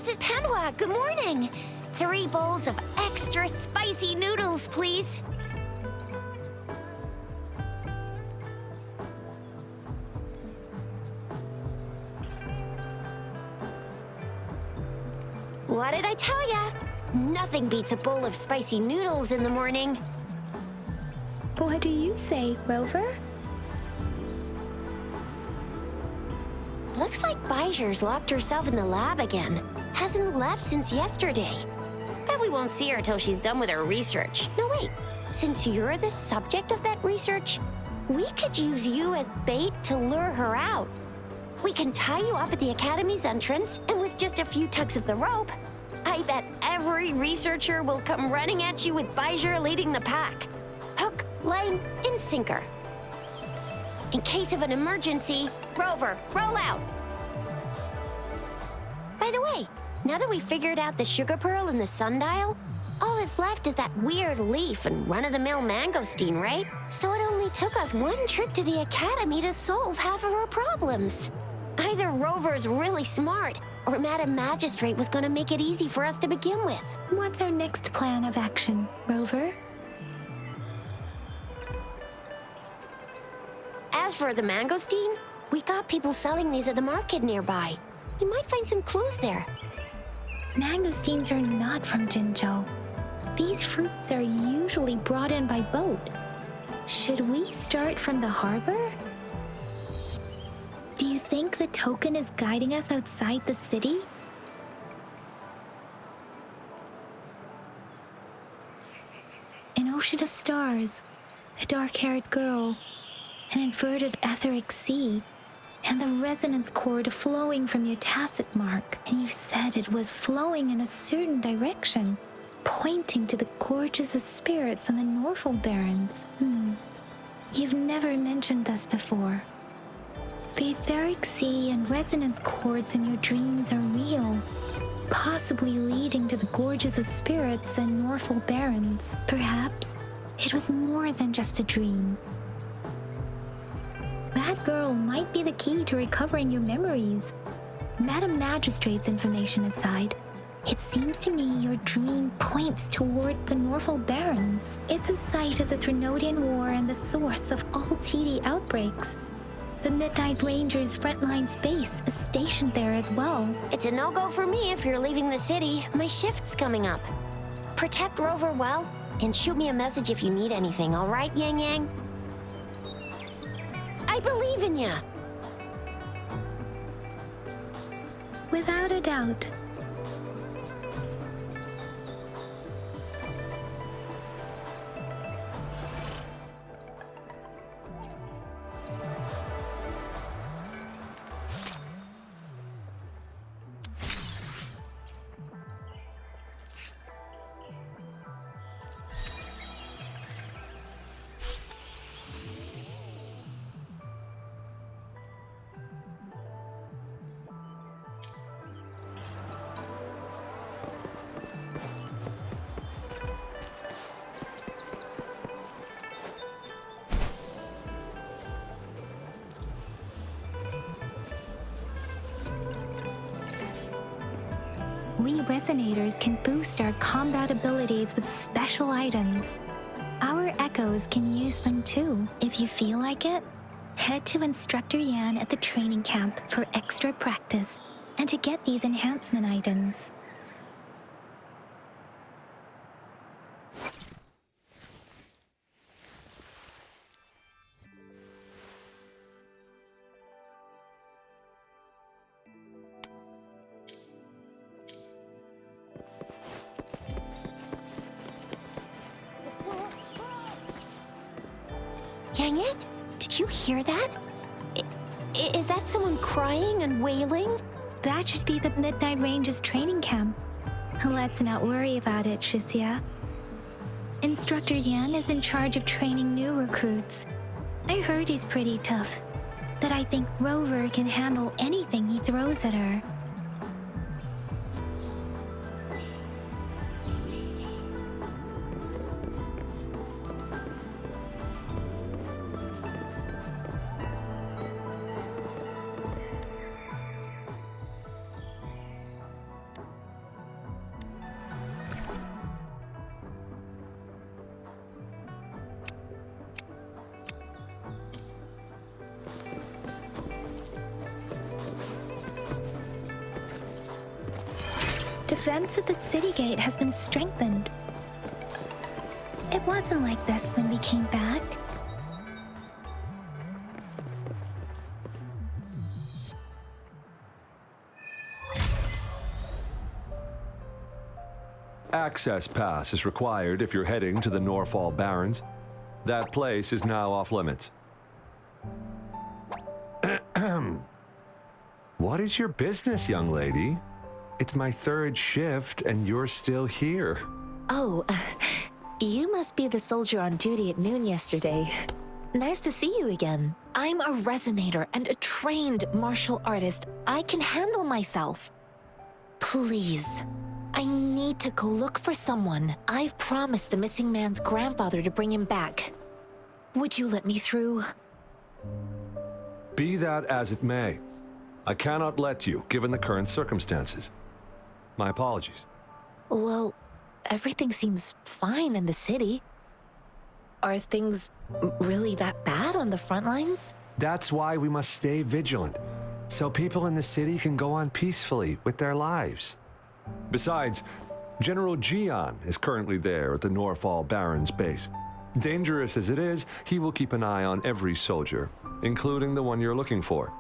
Mrs. Panwa, good morning. 3 bowls of extra spicy noodles, please. What did I tell ya? Nothing beats a bowl of spicy noodles in the morning. What do you say, Rover? Looks like Bijur's locked herself in the lab again. Hasn't left since yesterday. Bet we won't see her till she's done with her research. No, wait. Since you're the subject of that research, we could use you as bait to lure her out. We can tie you up at the Academy's entrance, and with just a few tugs of the rope, I bet every researcher will come running at you with Bijur leading the pack. Hook, line, and sinker. In case of an emergency, Rover, roll out. By the way, now that we've figured out the sugar pearl and the sundial, all that's left is that weird leaf and run-of-the-mill mangosteen, right? So it only took us one trip to the Academy to solve half of our problems. Either Rover's really smart, or Madam Magistrate was gonna make it easy for us to begin with. What's our next plan of action, Rover? As for the mangosteen, we got people selling these at the market nearby. We might find some clues there. Mangosteens are not from Jinzhou. These fruits are usually brought in by boat. Should we start from the harbor? Do you think the token is guiding us outside the city? An ocean of stars, a dark-haired girl, an inverted etheric sea, and the resonance cord flowing from your tacit mark. And you said it was flowing in a certain direction, pointing to the gorges of spirits on the Norfolk Barrens. You've never mentioned this before. The etheric sea and resonance cords in your dreams are real, possibly leading to the gorges of spirits and Norfolk Barrens. Perhaps it was more than just a dream. That girl might be the key to recovering your memories. Madam Magistrate's information aside, it seems to me your dream points toward the Norfolk Barrens. It's a site of the Trinodian War and the source of all TD outbreaks. The Midnight Ranger's frontline space is stationed there as well. It's a no-go for me if you're leaving the city. My shift's coming up. Protect Rover well, and shoot me a message if you need anything, all right, Yang Yang? I believe in ya! Without a doubt. We Resonators can boost our combat abilities with special items. Our Echoes can use them too. If you feel like it, head to Instructor Yan at the training camp for extra practice and to get these enhancement items. Yang Yang, did you hear that? Is that someone crying and wailing? That should be the Midnight Range's training camp. Let's not worry about it, Shixia. Instructor Yan is in charge of training new recruits. I heard he's pretty tough, but I think Rover can handle anything he throws at her. defense at the city gate has been strengthened. It wasn't like this when we came back. Access pass is required if you're heading to the Norfall Barrens. That place is now off limits. What is your business, young lady? It's my third shift and you're still here. Oh, you must be the soldier on duty at noon yesterday. Nice to see you again. I'm a resonator and a trained martial artist. I can handle myself. Please, I need to go look for someone. I've promised the missing man's grandfather to bring him back. Would you let me through? Be that as it may, I cannot let you, given the current circumstances. My apologies. Well, everything seems fine in the city. Are things really that bad on the front lines? That's why we must stay vigilant, so people in the city can go on peacefully with their lives. Besides, General Gian is currently there at the Norfall Barrens base. Dangerous as it is, he will keep an eye on every soldier, including the one you're looking for.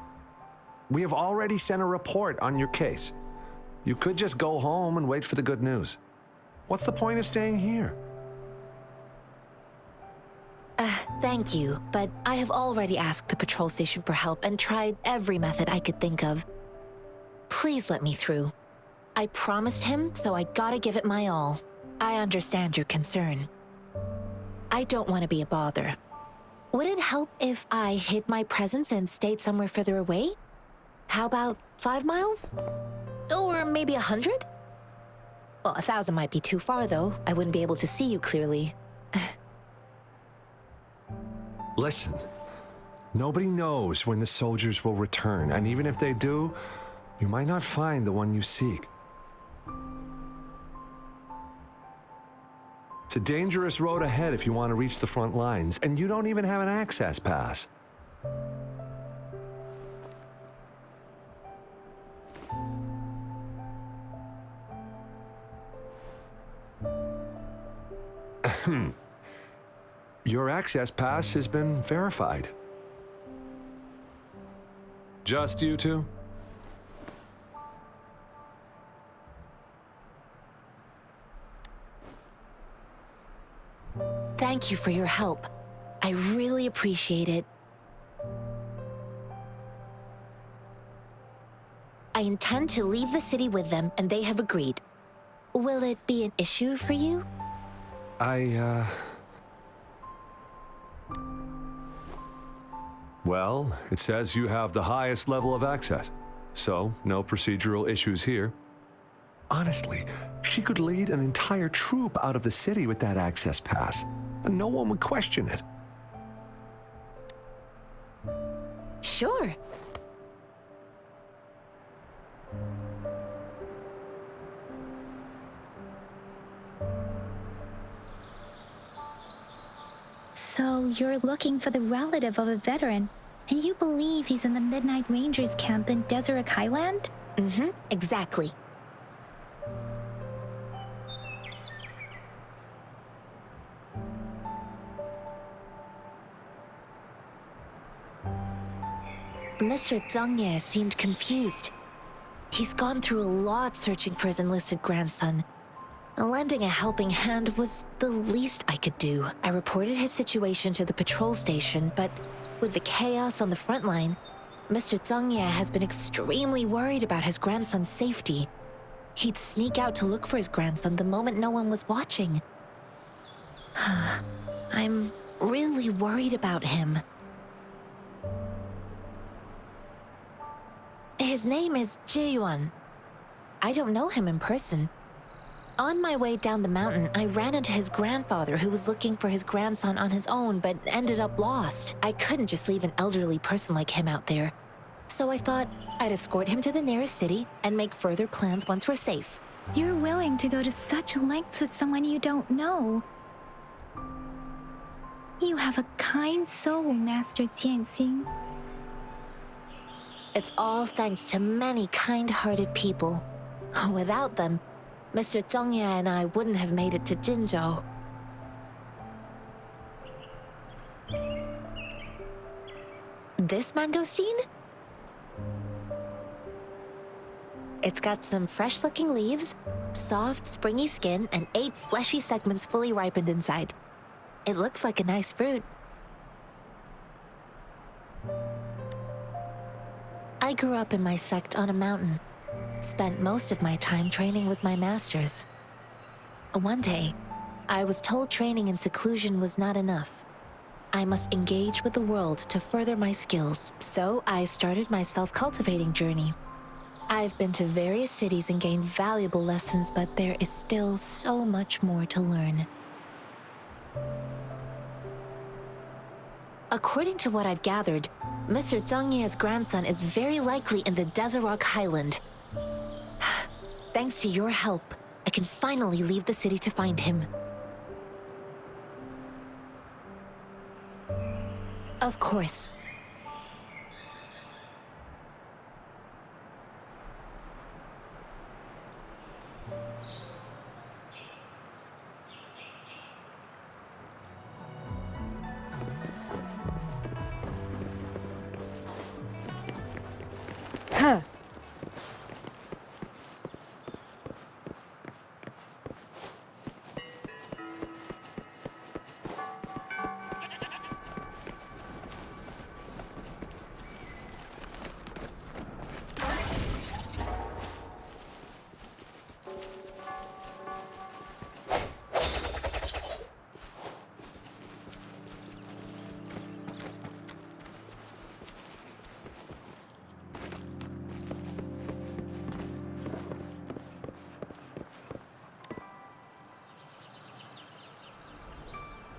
We have already sent a report on your case. You could just go home and wait for the good news. What's the point of staying here? Thank you, but I have already asked the patrol station for help and tried every method I could think of. Please let me through. I promised him, so I gotta give it my all. I understand your concern. I don't want to be a bother. Would it help if I hid my presence and stayed somewhere further away? How about 5 miles? Or maybe 100? Well, 1,000 might be too far, though. I wouldn't be able to see you clearly. Listen, nobody knows when the soldiers will return, and even if they do, you might not find the one you seek. It's a dangerous road ahead if you want to reach the front lines, and you don't even have an access pass. Your access pass has been verified. Just you two? Thank you for your help. I really appreciate it. I intend to leave the city with them, and they have agreed. Will it be an issue for you? Well, it says you have the highest level of access, so no procedural issues here. Honestly, she could lead an entire troop out of the city with that access pass, and no one would question it. Sure. So you're looking for the relative of a veteran, and you believe he's in the Midnight Rangers camp in Deseret Highland? Exactly. Mr. Zhangye seemed confused. He's gone through a lot searching for his enlisted grandson. Lending a helping hand was the least I could do. I reported his situation to the patrol station, but with the chaos on the front line, Mr. Zhangye has been extremely worried about his grandson's safety. He'd sneak out to look for his grandson the moment no one was watching. I'm really worried about him. His name is Jae-yuan. I don't know him in person. On my way down the mountain, I ran into his grandfather who was looking for his grandson on his own but ended up lost. I couldn't just leave an elderly person like him out there. So I thought I'd escort him to the nearest city and make further plans once we're safe. You're willing to go to such lengths with someone you don't know. You have a kind soul, Master Jianxing. It's all thanks to many kind-hearted people. Without them, Mr. Zhongye and I wouldn't have made it to Jinzhou. This mangosteen? It's got some fresh-looking leaves, soft, springy skin, and 8 fleshy segments fully ripened inside. It looks like a nice fruit. I grew up in my sect on a mountain. Spent most of my time training with my masters. One day, I was told training in seclusion was not enough. I must engage with the world to further my skills, so I started my self-cultivating journey. I've been to various cities and gained valuable lessons, but there is still so much more to learn. According to what I've gathered, Mr. Zhongye's grandson is very likely in the Desert Highland. Thanks to your help, I can finally leave the city to find him. Of course. Huh.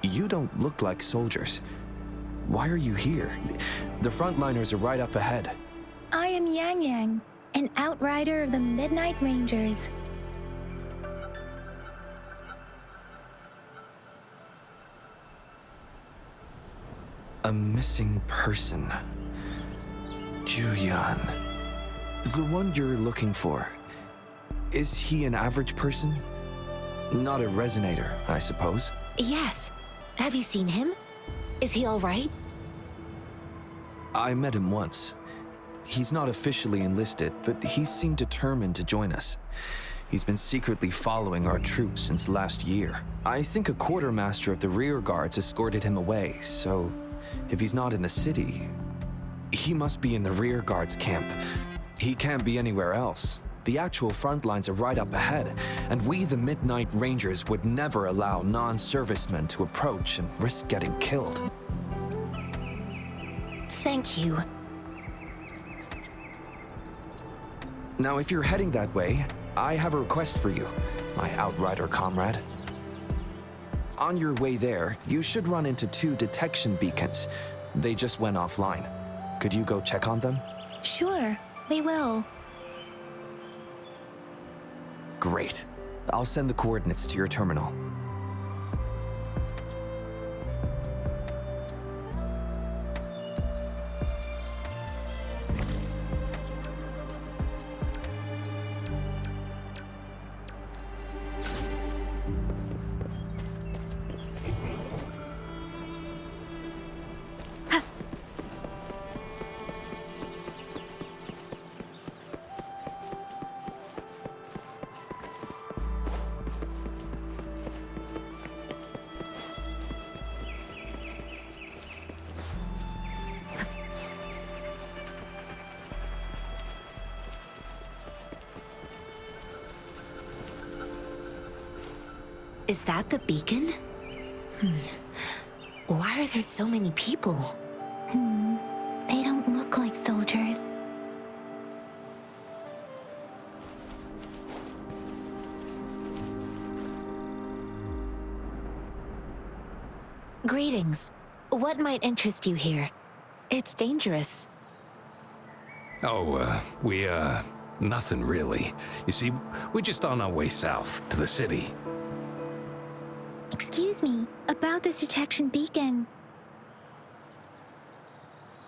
You don't look like soldiers. Why are you here? The frontliners are right up ahead. I am Yang Yang, an outrider of the Midnight Rangers. A missing person. Juyan. The one you're looking for. Is he an average person? Not a resonator, I suppose. Yes. Have you seen him? Is he all right? I met him once. He's not officially enlisted, but he seemed determined to join us. He's been secretly following our troops since last year. I think a quartermaster of the rear guards escorted him away, so if he's not in the city, he must be in the rear guards camp. He can't be anywhere else. The actual front lines are right up ahead, and we, the Midnight Rangers, would never allow non-servicemen to approach and risk getting killed. Thank you. Now, if you're heading that way, I have a request for you, my outrider comrade. On your way there, you should run into 2 detection beacons. They just went offline. Could you go check on them? Sure, we will. Great. I'll send the coordinates to your terminal. Is that the beacon? Why are there so many people? They don't look like soldiers. Greetings. What might interest you here? It's dangerous. Nothing really. You see, we're just on our way south to the city. Excuse me, about this detection beacon.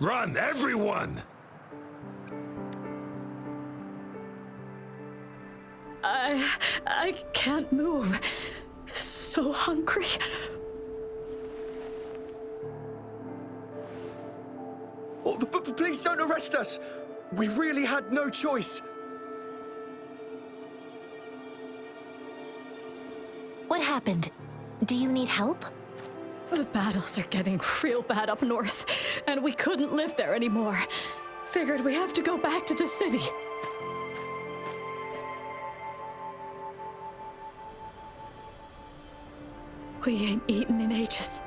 Run, everyone! I can't move. So hungry. Oh, please don't arrest us. We really had no choice. What happened? Do you need help? The battles are getting real bad up north, and we couldn't live there anymore. Figured we have to go back to the city. We ain't eaten in ages,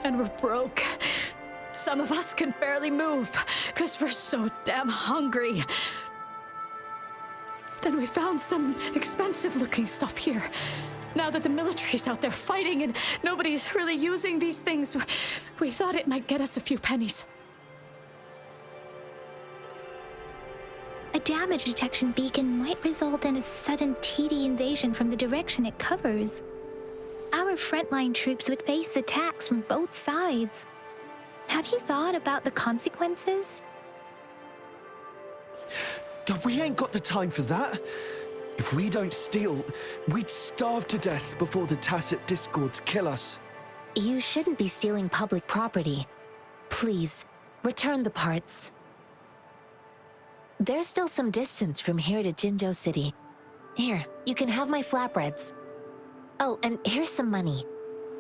and we're broke. Some of us can barely move, because we're so damn hungry. Then we found some expensive-looking stuff here. Now that the military's out there fighting and nobody's really using these things, we thought it might get us a few pennies. A damage detection beacon might result in a sudden TD invasion from the direction it covers. Our frontline troops would face attacks from both sides. Have you thought about the consequences? God, we ain't got the time for that. If we don't steal, we'd starve to death before the tacit discords kill us. You shouldn't be stealing public property. Please, return the parts. There's still some distance from here to Jinzhou City. Here, you can have my flatbreads. Oh, and here's some money.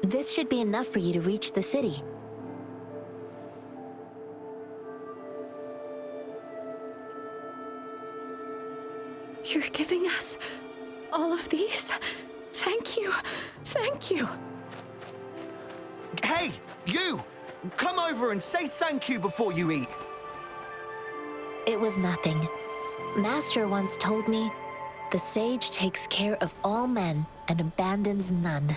This should be enough for you to reach the city. You're giving us all of these? Thank you. Thank you. Hey, you! Come over and say thank you before you eat. It was nothing. Master once told me, the sage takes care of all men and abandons none.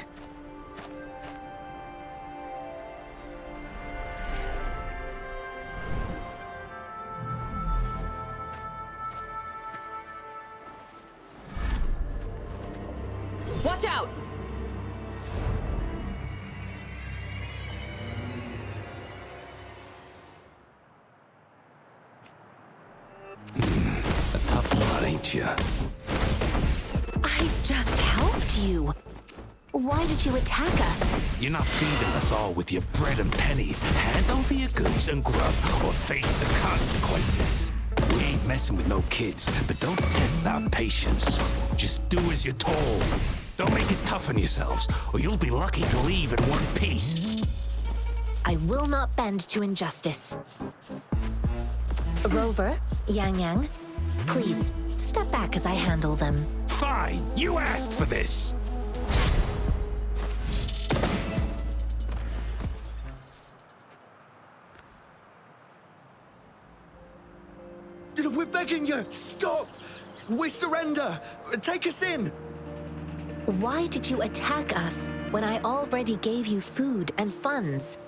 Watch out! A tough lot, ain't you? I just helped you. Why did you attack us? You're not feeding us all with your bread and pennies. Hand over your goods and grub, or face the consequences. We ain't messing with no kids, but don't test our patience. Just do as you're told. Don't make it tough on yourselves, or you'll be lucky to leave in one piece. I will not bend to injustice. Rover, Yang Yang, please, step back as I handle them. Fine, you asked for this. We're begging you, stop! We surrender! Take us in! Why did you attack us when I already gave you food and funds?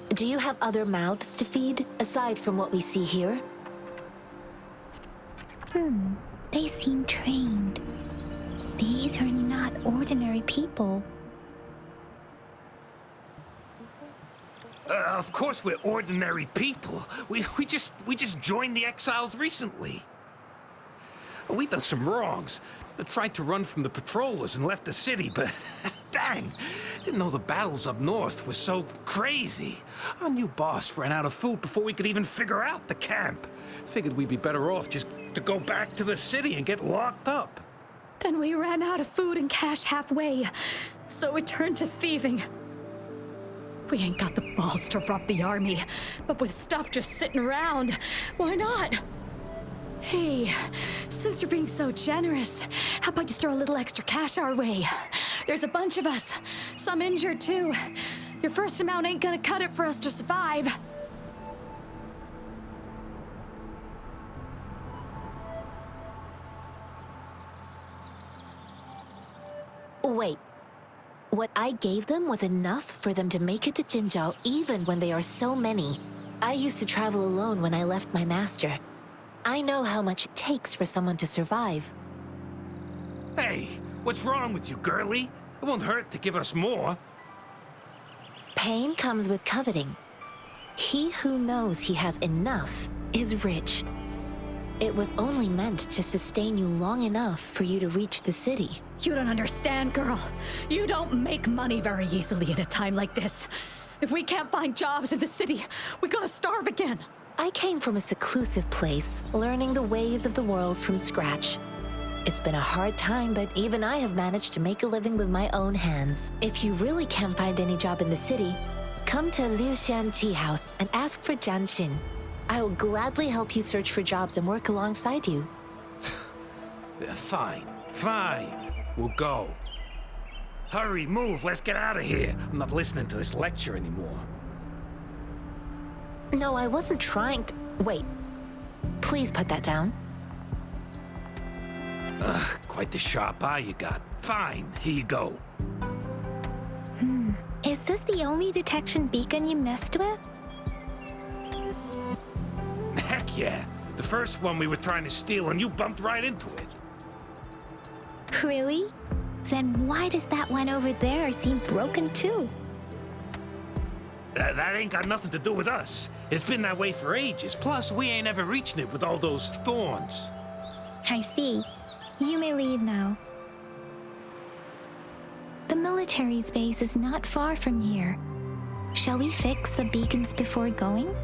Do you have other mouths to feed, aside from what we see here? They seem trained. These are not ordinary people. Of course we're ordinary people. We just joined the exiles recently. We done some wrongs. I tried to run from the patrollers and left the city, but dang, didn't know the battles up north were so crazy. Our new boss ran out of food before we could even figure out the camp. Figured we'd be better off just to go back to the city and get locked up. Then we ran out of food and cash halfway, so we turned to thieving. We ain't got the balls to rob the army, but with stuff just sitting around, why not? Hey, since you're being so generous, how about you throw a little extra cash our way? There's a bunch of us, some injured too. Your first amount ain't gonna cut it for us to survive. Wait, what I gave them was enough for them to make it to Jinzhou even when they are so many. I used to travel alone when I left my master. I know how much it takes for someone to survive. Hey, what's wrong with you, girlie? It won't hurt to give us more. Pain comes with coveting. He who knows he has enough is rich. It was only meant to sustain you long enough for you to reach the city. You don't understand, girl. You don't make money very easily at a time like this. If we can't find jobs in the city, we're gonna starve again. I came from a seclusive place, learning the ways of the world from scratch. It's been a hard time, but even I have managed to make a living with my own hands. If you really can't find any job in the city, come to Liu Xian Tea House and ask for Jian Xin. I will gladly help you search for jobs and work alongside you. Fine. We'll go. Hurry, move, let's get out of here. I'm not listening to this lecture anymore. No, I wasn't trying to... Wait. Please put that down. Quite the sharp eye you got. Fine, here you go. Is this the only detection beacon you messed with? Heck yeah. The first one we were trying to steal and you bumped right into it. Really? Then why does that one over there seem broken too? That ain't got nothing to do with us. It's been that way for ages. Plus, we ain't ever reaching it with all those thorns. I see. You may leave now. The military's base is not far from here. Shall we fix the beacons before going?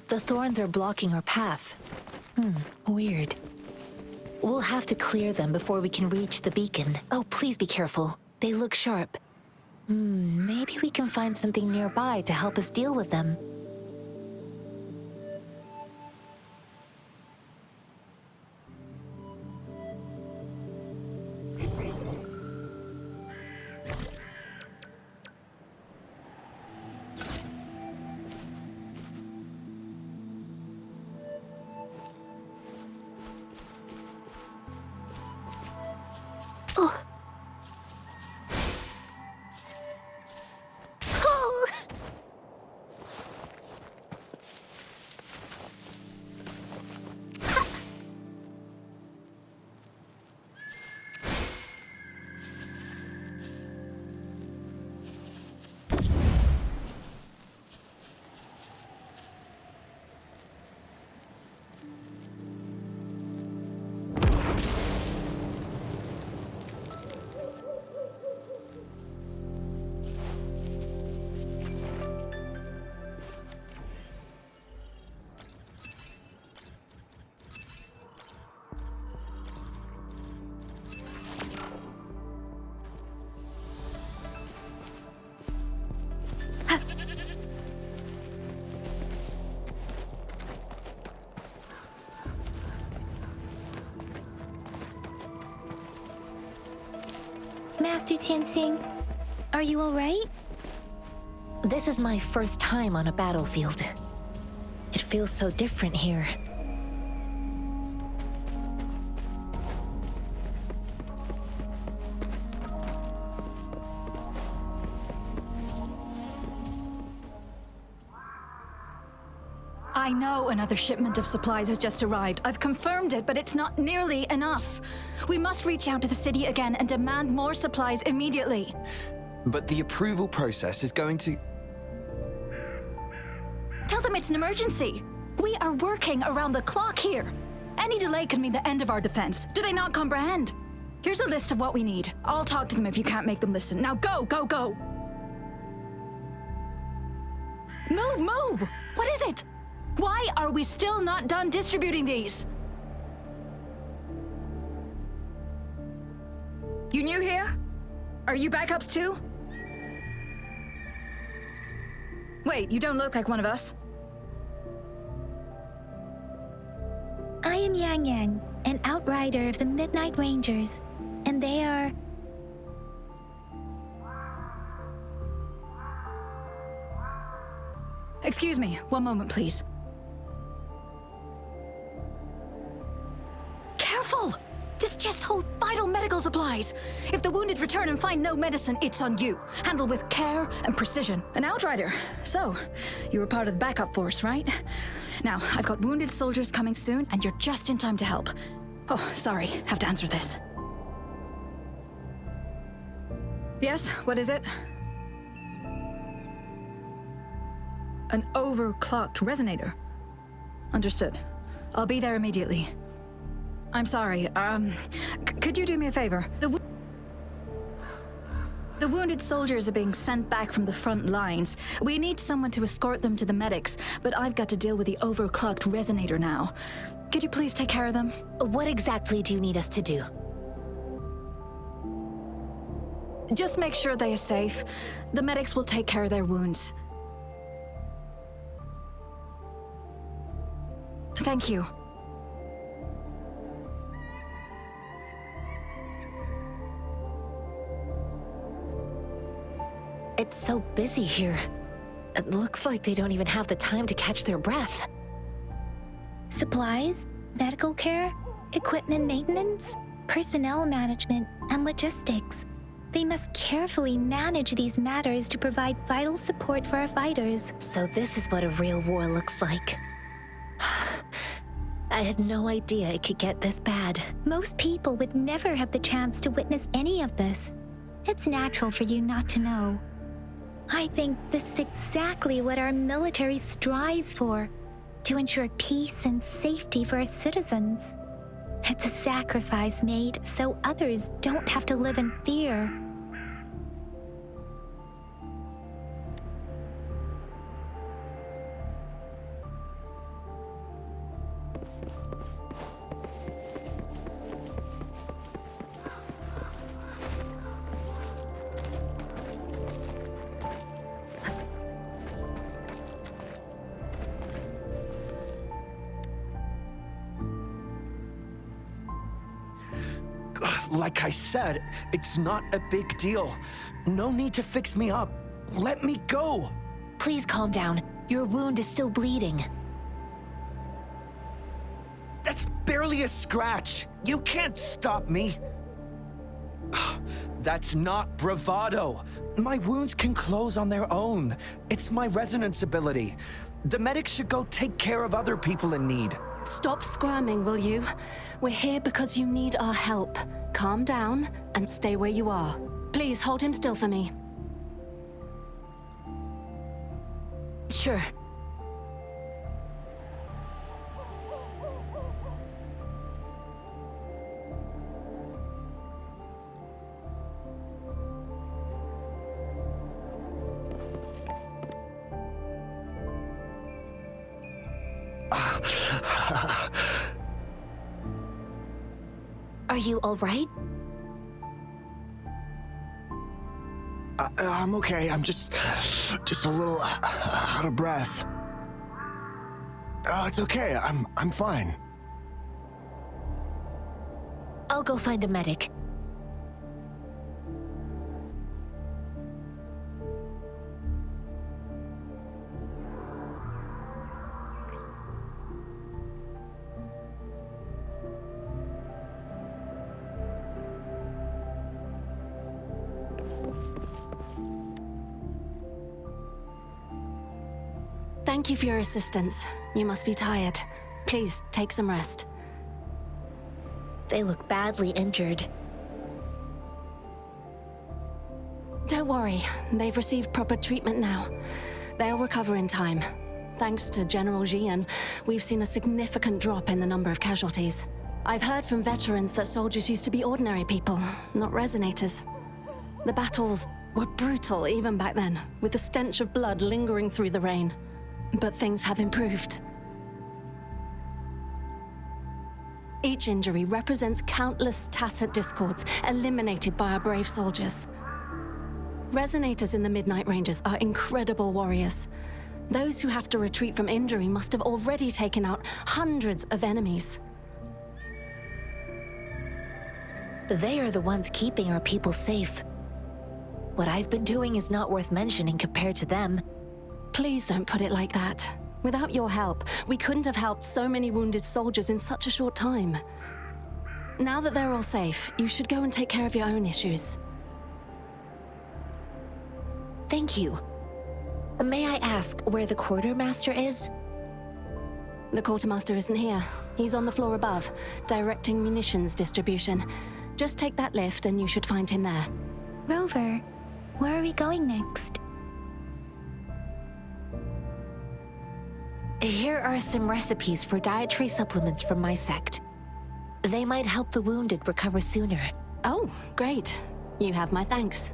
The thorns are blocking our path. Weird. We'll have to clear them before we can reach the beacon. Oh, please be careful. They look sharp. Maybe we can find something nearby to help us deal with them. Master Tianxing, are you all right? This is my first time on a battlefield. It feels so different here. I know another shipment of supplies has just arrived. I've confirmed it, but it's not nearly enough. We must reach out to the city again and demand more supplies immediately. But the approval process is going to... Tell them it's an emergency. We are working around the clock here. Any delay could mean the end of our defense. Do they not comprehend? Here's a list of what we need. I'll talk to them if you can't make them listen. Now go, go, go! Move, move! What is it? Why are we still not done distributing these? You new here? Are you backups too? Wait, you don't look like one of us. I am Yang Yang, an outrider of the Midnight Rangers, and they are... Excuse me, one moment, please. Careful! This chest holds vital medical supplies. If the wounded return and find no medicine, it's on you. Handle with care and precision. An outrider. So, you were part of the backup force, right? Now, I've got wounded soldiers coming soon, and you're just in time to help. Oh, sorry, have to answer this. Yes, what is it? An overclocked resonator. Understood. I'll be there immediately. I'm sorry, could you do me a favor? The wounded soldiers are being sent back from the front lines. We need someone to escort them to the medics, but I've got to deal with the overclocked resonator now. Could you please take care of them? What exactly do you need us to do? Just make sure they are safe. The medics will take care of their wounds. Thank you. It's so busy here. It looks like they don't even have the time to catch their breath. Supplies, medical care, equipment maintenance, personnel management, and logistics. They must carefully manage these matters to provide vital support for our fighters. So this is what a real war looks like. I had no idea it could get this bad. Most people would never have the chance to witness any of this. It's natural for you not to know. I think this is exactly what our military strives for, to ensure peace and safety for our citizens. It's a sacrifice made so others don't have to live in fear. Like I said, it's not a big deal. No need to fix me up. Let me go. Please calm down. Your wound is still bleeding. That's barely a scratch. You can't stop me. That's not bravado. My wounds can close on their own. It's my resonance ability. The medics should go take care of other people in need. Stop squirming, will you? We're here because you need our help. Calm down and stay where you are. Please hold him still for me. Sure. Are you all right? I'm okay. I'm just a little out of breath. It's okay. I'm fine. I'll go find a medic. Thank you for your assistance. You must be tired. Please, take some rest. They look badly injured. Don't worry, they've received proper treatment now. They'll recover in time. Thanks to General Jian, we've seen a significant drop in the number of casualties. I've heard from veterans that soldiers used to be ordinary people, not resonators. The battle's were brutal even back then, with the stench of blood lingering through the rain. But things have improved. Each injury represents countless tacit discords eliminated by our brave soldiers. Resonators in the Midnight Rangers are incredible warriors. Those who have to retreat from injury must have already taken out hundreds of enemies. They are the ones keeping our people safe. What I've been doing is not worth mentioning compared to them. Please don't put it like that. Without your help, we couldn't have helped so many wounded soldiers in such a short time. Now that they're all safe, you should go and take care of your own issues. Thank you. May I ask where the quartermaster is? The quartermaster isn't here. He's on the floor above, directing munitions distribution. Just take that lift and you should find him there. Rover, where are we going next? Here are some recipes for dietary supplements from my sect. They might help the wounded recover sooner. Oh, great. You have my thanks.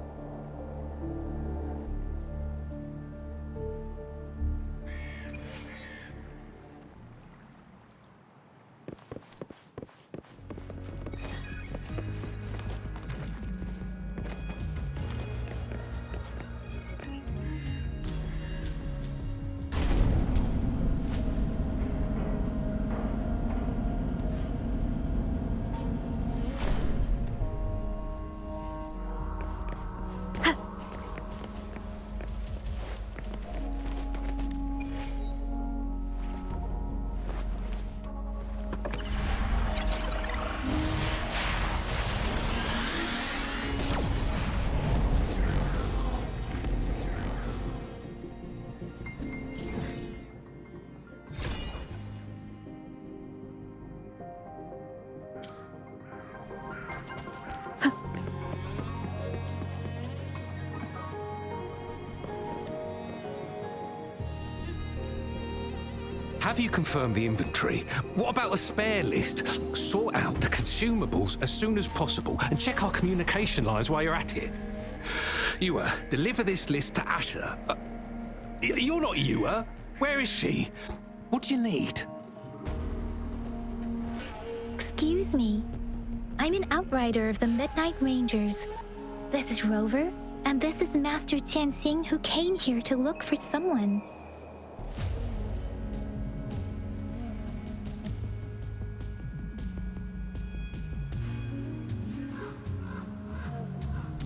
Have you confirmed the inventory? What about the spare list? Sort out the consumables as soon as possible and check our communication lines while you're at it. Ewa, deliver this list to Asher. You're not Ewa. Where is she? What do you need? Excuse me. I'm an outrider of the Midnight Rangers. This is Rover, and this is Master Tianxing, who came here to look for someone.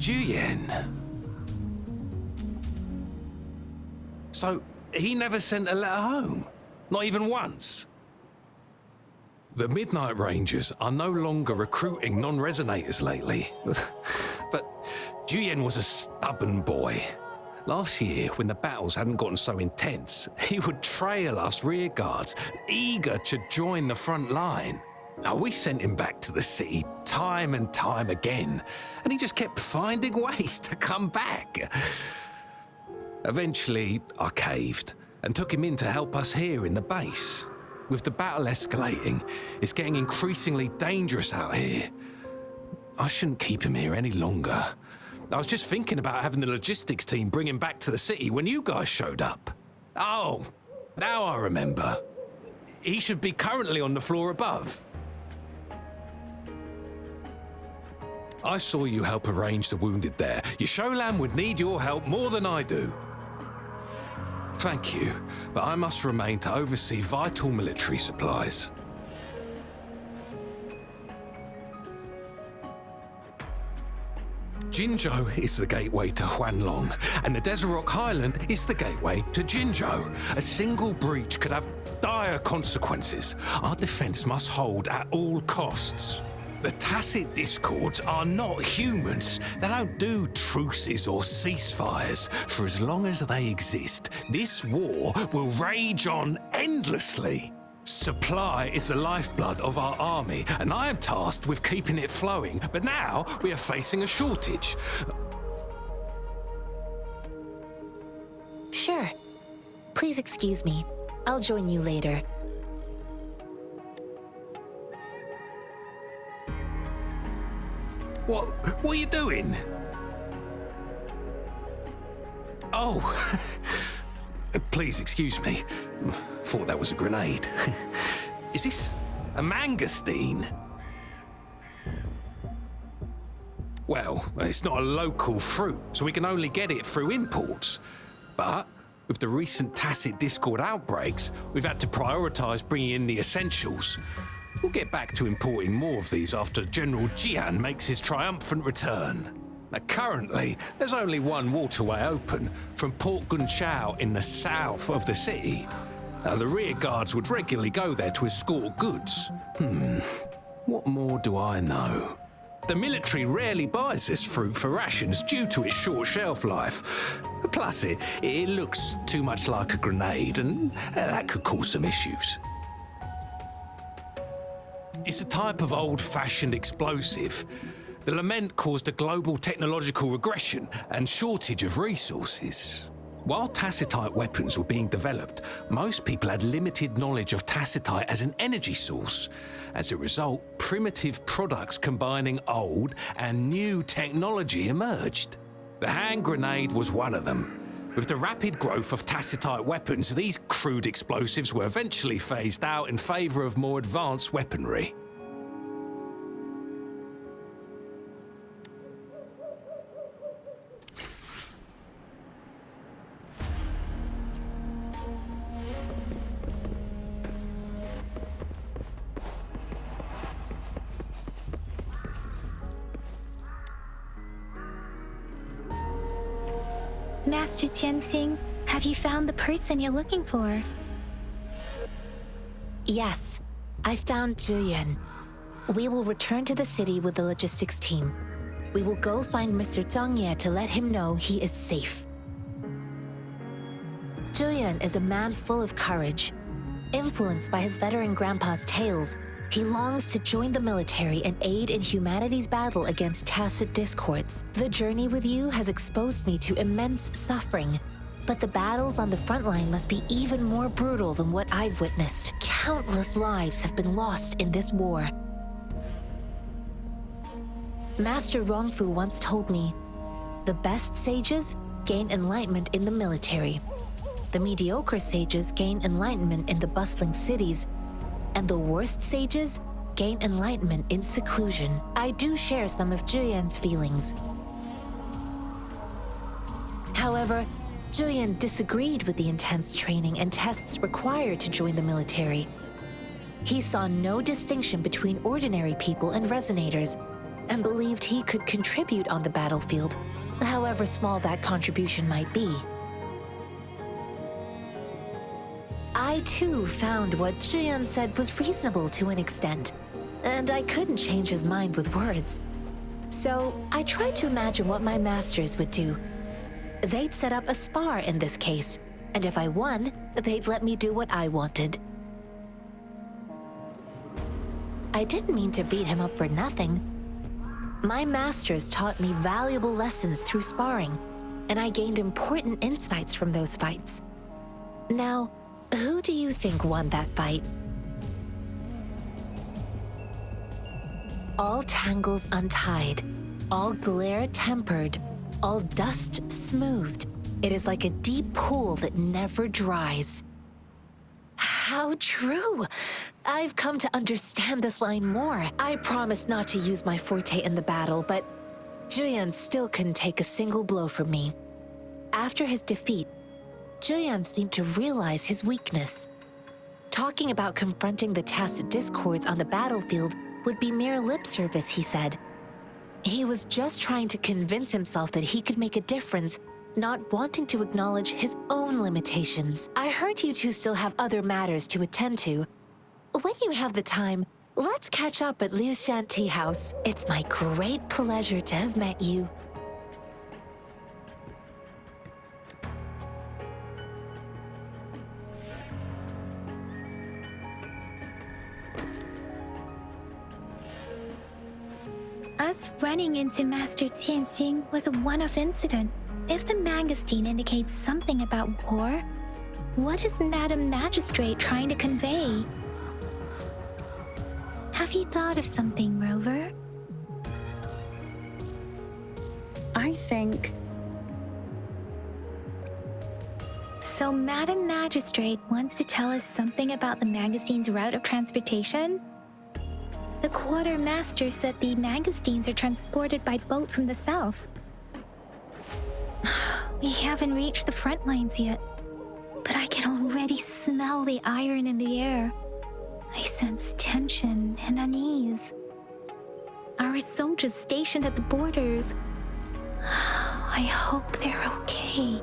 Juyen. So, he never sent a letter home? Not even once? The Midnight Rangers are no longer recruiting non-resonators lately. But Juyen was a stubborn boy. Last year, when the battles hadn't gotten so intense, he would trail us rearguards, eager to join the front line. Now, we sent him back to the city time and time again, and he just kept finding ways to come back. Eventually, I caved and took him in to help us here in the base. With the battle escalating, it's getting increasingly dangerous out here. I shouldn't keep him here any longer. I was just thinking about having the logistics team bring him back to the city when you guys showed up. Oh, now I remember. He should be currently on the floor above. I saw you help arrange the wounded there. Yasholan would need your help more than I do. Thank you, but I must remain to oversee vital military supplies. Jinzhou is the gateway to Huanlong, and the Desert Rock Highland is the gateway to Jinzhou. A single breach could have dire consequences. Our defense must hold at all costs. The tacit discords are not humans. They don't do truces or ceasefires. For as long as they exist, this war will rage on endlessly. Supply is the lifeblood of our army, and I am tasked with keeping it flowing. But now we are facing a shortage. Sure. Please excuse me. I'll join you later. What are you doing? Oh, please excuse me. Thought that was a grenade. Is this a mangosteen? Well, it's not a local fruit, so we can only get it through imports. But with the recent tacit discord outbreaks, we've had to prioritize bringing in the essentials. We'll get back to importing more of these after General Jian makes his triumphant return. Now, currently, there's only one waterway open from Port Gunchao in the south of the city. Now, the rear guards would regularly go there to escort goods. What more do I know? The military rarely buys this fruit for rations due to its short shelf life. Plus, it looks too much like a grenade, and that could cause some issues. It's a type of old-fashioned explosive. The lament caused a global technological regression and shortage of resources. While tacitite weapons were being developed, most people had limited knowledge of tacitite as an energy source. As a result, primitive products combining old and new technology emerged. The hand grenade was one of them. With the rapid growth of tacitite weapons, these crude explosives were eventually phased out in favor of more advanced weaponry. Master Tianxing, have you found the person you're looking for? Yes, I found Zhiyuan. We will return to the city with the logistics team. We will go find Mr. Zhang Ye to let him know he is safe. Zhiyuan is a man full of courage. Influenced by his veteran grandpa's tales, he longs to join the military and aid in humanity's battle against tacit discords. The journey with you has exposed me to immense suffering, but the battles on the front line must be even more brutal than what I've witnessed. Countless lives have been lost in this war. Master Rongfu once told me, the best sages gain enlightenment in the military. The mediocre sages gain enlightenment in the bustling cities, and the worst sages gain enlightenment in seclusion. I do share some of Zhiyuan's feelings. However, Zhiyuan disagreed with the intense training and tests required to join the military. He saw no distinction between ordinary people and resonators, and believed he could contribute on the battlefield, however small that contribution might be. I too found what Zhiyuan said was reasonable to an extent, and I couldn't change his mind with words. So I tried to imagine what my masters would do. They'd set up a spar in this case, and if I won, they'd let me do what I wanted. I didn't mean to beat him up for nothing. My masters taught me valuable lessons through sparring, and I gained important insights from those fights. Now, who do you think won that fight? All tangles untied, all glare tempered, all dust smoothed. It is like a deep pool that never dries. How true! I've come to understand this line more. I promised not to use my forte in the battle, but Zhiyuan still couldn't take a single blow from me. After his defeat, Zhiyuan seemed to realize his weakness. Talking about confronting the tacit discords on the battlefield would be mere lip service, he said. He was just trying to convince himself that he could make a difference, not wanting to acknowledge his own limitations. I heard you two still have other matters to attend to. When you have the time, let's catch up at Liu Shan Tea House. It's my great pleasure to have met you. Us running into Master Tianxing was a one-off incident. If the mangosteen indicates something about war, what is Madam Magistrate trying to convey? Have you thought of something, Rover? I think So Madam Magistrate wants to tell us something about the magazine's route of transportation? The quartermaster said the magazines are transported by boat from the south. We haven't reached the front lines yet, but I can already smell the iron in the air. I sense tension and unease. Our soldiers stationed at the borders. I hope they're okay.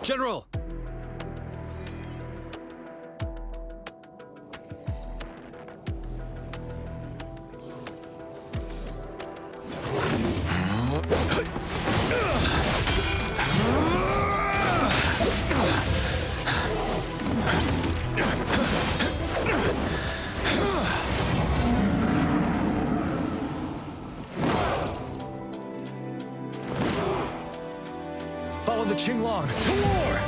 General! Follow the Qinglong to war!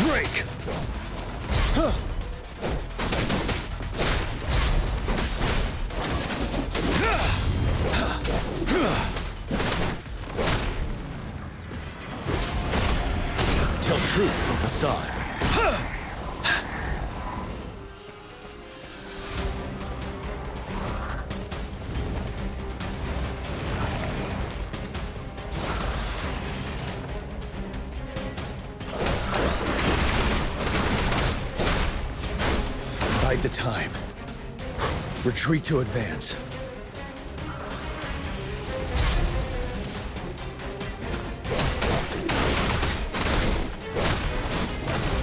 Break! Tell truth from facade. Bide the time. Retreat to advance.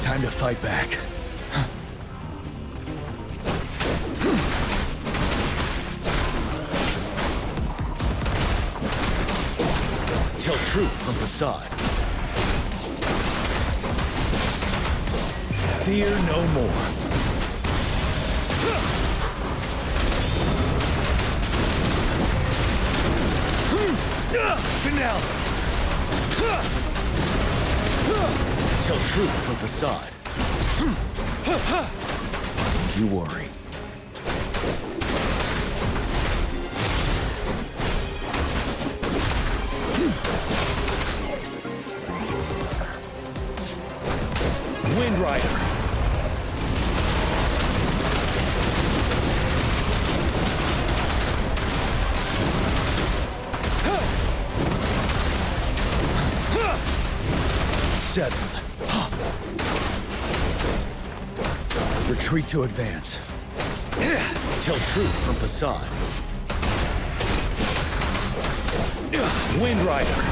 Time to fight back. Tell truth from facade. Fear no more. Finale! Tell truth from facade. You worry. Wind Rider. Settled. Retreat to advance. Tell truth from facade. Wind Rider.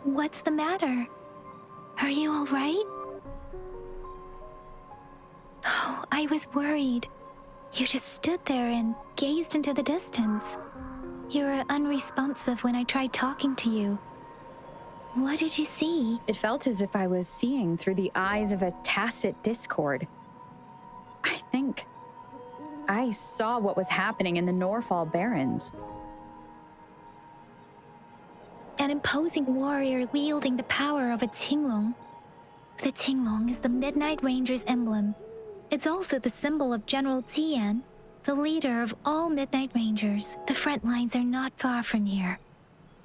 What's the matter? Are you all right? Oh, I was worried. You just stood there and gazed into the distance. You were unresponsive when I tried talking to you. What did you see? It felt as if I was seeing through the eyes of a tacit discord. I think I saw what was happening in the Norfall Barrens. An imposing warrior wielding the power of a Tinglong. The Tinglong is the Midnight Ranger's emblem. It's also the symbol of General Tian, the leader of all Midnight Rangers. The front lines are not far from here.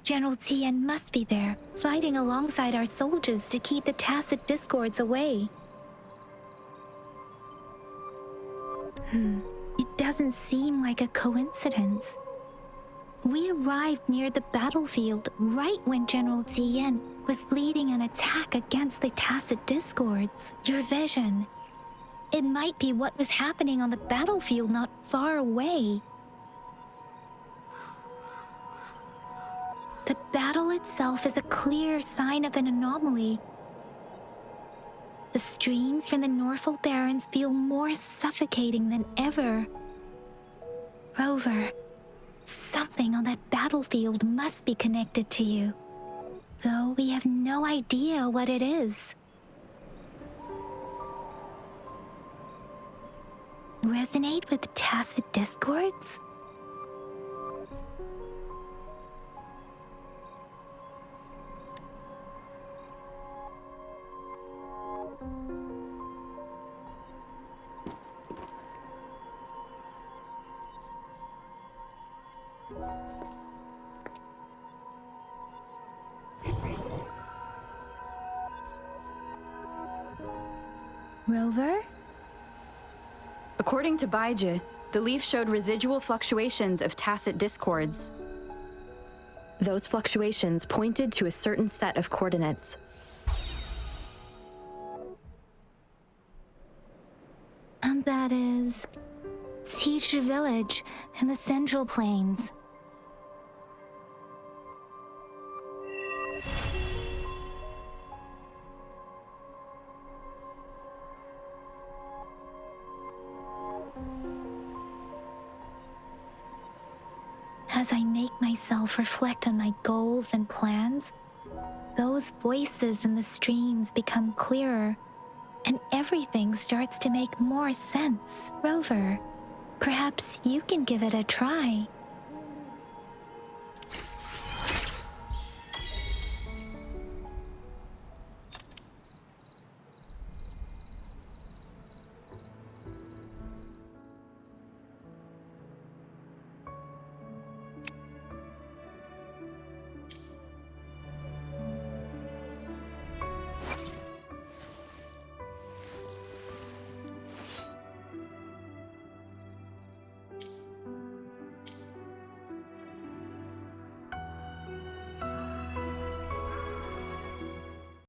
General Tian must be there, fighting alongside our soldiers to keep the tacit discords away. It doesn't seem like a coincidence. We arrived near the battlefield right when General Tian was leading an attack against the tacit discords. Your vision. It might be what was happening on the battlefield not far away. The battle itself is a clear sign of an anomaly. The streams from the Norfall Barrens feel more suffocating than ever. Rover, something on that battlefield must be connected to you, though we have no idea what it is. Resonate with tacit discords? Rover? According to Baiji, the leaf showed residual fluctuations of tacit discords. Those fluctuations pointed to a certain set of coordinates. And that is Teacher Village in the Central Plains. As I make myself reflect on my goals and plans, those voices in the streams become clearer, and everything starts to make more sense. Rover, perhaps you can give it a try.